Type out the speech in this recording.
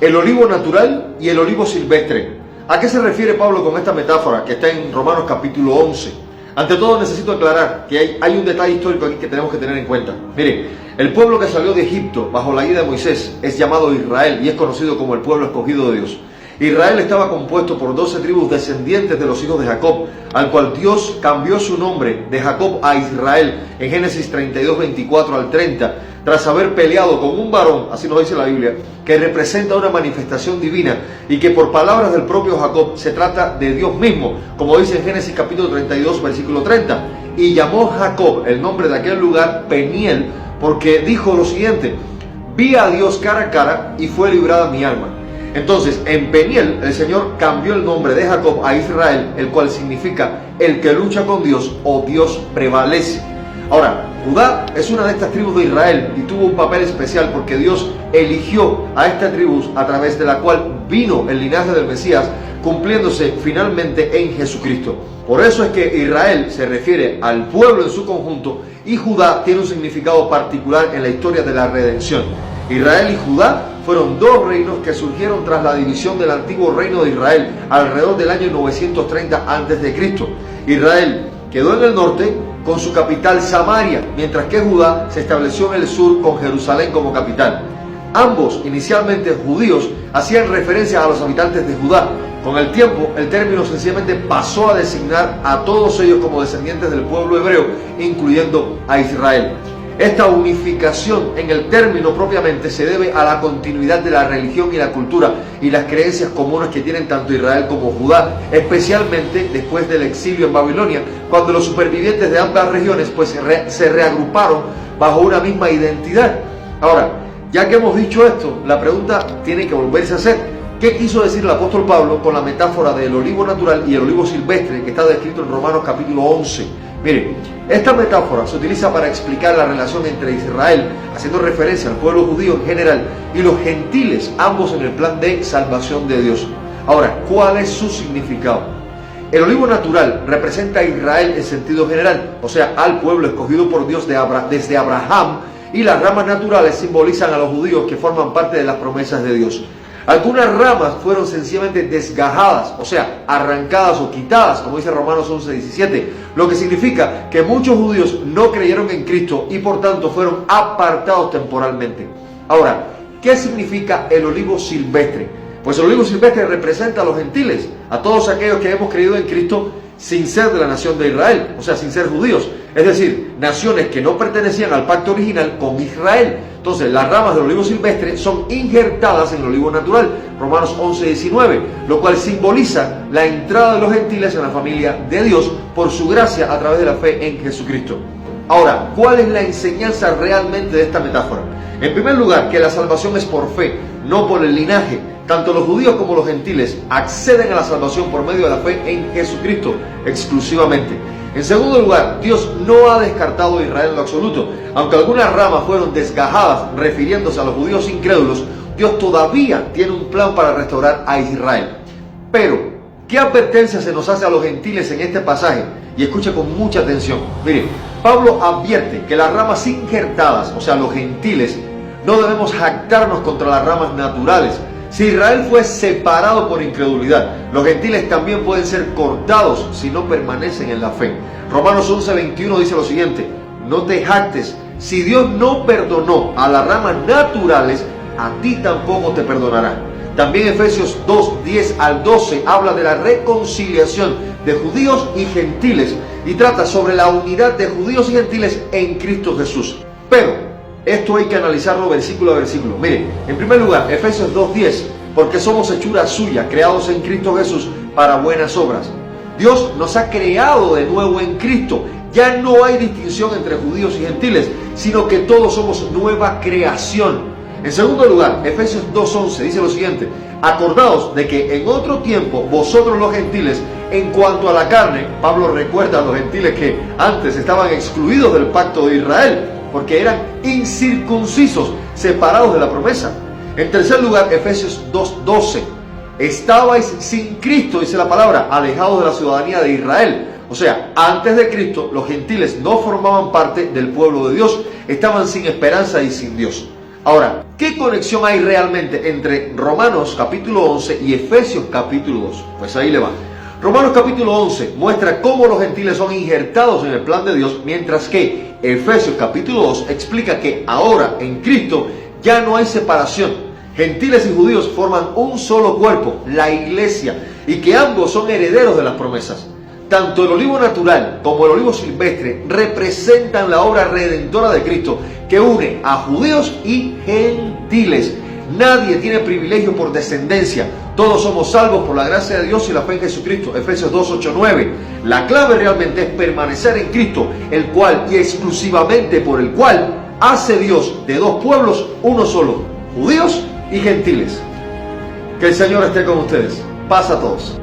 el olivo natural y el olivo silvestre. ¿A qué se refiere Pablo con esta metáfora que está en Romanos capítulo 11? Ante todo necesito aclarar que hay un detalle histórico aquí que tenemos que tener en cuenta. Miren, el pueblo que salió de Egipto bajo la guía de Moisés es llamado Israel y es conocido como el pueblo escogido de Dios. Israel estaba compuesto por 12 tribus descendientes de los hijos de Jacob, al cual Dios cambió su nombre de Jacob a Israel en Génesis 32, 24 al 30, tras haber peleado con un varón, así nos dice la Biblia, que representa una manifestación divina y que por palabras del propio Jacob se trata de Dios mismo, como dice en Génesis capítulo 32, versículo 30. Y llamó Jacob el nombre de aquel lugar Peniel, porque dijo lo siguiente: vi a Dios cara a cara y fue librada mi alma. Entonces, en Peniel, el Señor cambió el nombre de Jacob a Israel, el cual significa el que lucha con Dios o Dios prevalece. Ahora, Judá es una de estas tribus de Israel y tuvo un papel especial porque Dios eligió a esta tribu a través de la cual vino el linaje del Mesías, cumpliéndose finalmente en Jesucristo. Por eso es que Israel se refiere al pueblo en su conjunto y Judá tiene un significado particular en la historia de la redención. Israel y Judá fueron dos reinos que surgieron tras la división del antiguo reino de Israel alrededor del año 930 a.C. Israel quedó en el norte con su capital Samaria, mientras que Judá se estableció en el sur con Jerusalén como capital. Ambos, inicialmente judíos, hacían referencia a los habitantes de Judá. Con el tiempo, el término sencillamente pasó a designar a todos ellos como descendientes del pueblo hebreo, incluyendo a Israel. Esta unificación en el término propiamente se debe a la continuidad de la religión y la cultura y las creencias comunes que tienen tanto Israel como Judá, especialmente después del exilio en Babilonia, cuando los supervivientes de ambas regiones se reagruparon bajo una misma identidad. Ahora, ya que hemos dicho esto, la pregunta tiene que volverse a hacer: ¿qué quiso decir el apóstol Pablo con la metáfora del olivo natural y el olivo silvestre que está descrito en Romanos capítulo 11? Miren, esta metáfora se utiliza para explicar la relación entre Israel, haciendo referencia al pueblo judío en general, y los gentiles, ambos en el plan de salvación de Dios. Ahora, ¿cuál es su significado? El olivo natural representa a Israel en sentido general, o sea, al pueblo escogido por Dios desde Abraham, y las ramas naturales simbolizan a los judíos que forman parte de las promesas de Dios. Algunas ramas fueron sencillamente desgajadas, o sea, arrancadas o quitadas, como dice Romanos 11:17, lo que significa que muchos judíos no creyeron en Cristo y por tanto fueron apartados temporalmente. Ahora, ¿qué significa el olivo silvestre? Pues el olivo silvestre representa a los gentiles, a todos aquellos que hemos creído en Cristo sin ser de la nación de Israel, o sea, sin ser judíos, es decir, naciones que no pertenecían al pacto original con Israel. Entonces, las ramas del olivo silvestre son injertadas en el olivo natural, Romanos 11:19, lo cual simboliza la entrada de los gentiles en la familia de Dios por su gracia a través de la fe en Jesucristo. Ahora, ¿cuál es la enseñanza realmente de esta metáfora? En primer lugar, que la salvación es por fe, no por el linaje. Tanto los judíos como los gentiles acceden a la salvación por medio de la fe en Jesucristo exclusivamente. En segundo lugar, Dios no ha descartado a Israel en lo absoluto. Aunque algunas ramas fueron desgajadas refiriéndose a los judíos incrédulos, Dios todavía tiene un plan para restaurar a Israel. Pero, ¿qué advertencia se nos hace a los gentiles en este pasaje? Y escuche con mucha atención. Mire, Pablo advierte que las ramas injertadas, o sea, los gentiles, no debemos jactarnos contra las ramas naturales. Si Israel fue separado por incredulidad, los gentiles también pueden ser cortados si no permanecen en la fe. Romanos 11:21 dice lo siguiente: no te jactes, si Dios no perdonó a las ramas naturales, a ti tampoco te perdonará. También Efesios 2:10 al 12 habla de la reconciliación de judíos y gentiles y trata sobre la unidad de judíos y gentiles en Cristo Jesús. Pero esto hay que analizarlo versículo a versículo. Mire, en primer lugar, Efesios 2:10, porque somos hechura suya, creados en Cristo Jesús para buenas obras. Dios nos ha creado de nuevo en Cristo. Ya no hay distinción entre judíos y gentiles, sino que todos somos nueva creación. En segundo lugar, Efesios 2:11 dice lo siguiente: acordaos de que en otro tiempo vosotros los gentiles, en cuanto a la carne, Pablo recuerda a los gentiles que antes estaban excluidos del pacto de Israel, porque eran incircuncisos, separados de la promesa. En tercer lugar, Efesios 2:12, estabais sin Cristo, dice la palabra, alejados de la ciudadanía de Israel. O sea, antes de Cristo, los gentiles no formaban parte del pueblo de Dios, estaban sin esperanza y sin Dios. Ahora, ¿qué conexión hay realmente entre Romanos capítulo 11 y Efesios capítulo 2? Pues ahí le va. Romanos capítulo 11 muestra cómo los gentiles son injertados en el plan de Dios, mientras que Efesios capítulo 2 explica que ahora en Cristo ya no hay separación. Gentiles y judíos forman un solo cuerpo, la iglesia, y que ambos son herederos de las promesas. Tanto el olivo natural como el olivo silvestre representan la obra redentora de Cristo que une a judíos y gentiles. Nadie tiene privilegio por descendencia. Todos somos salvos por la gracia de Dios y la fe en Jesucristo. Efesios 2, 8, 9. La clave realmente es permanecer en Cristo, el cual y exclusivamente por el cual hace Dios de dos pueblos uno solo, judíos y gentiles. Que el Señor esté con ustedes. Paz a todos.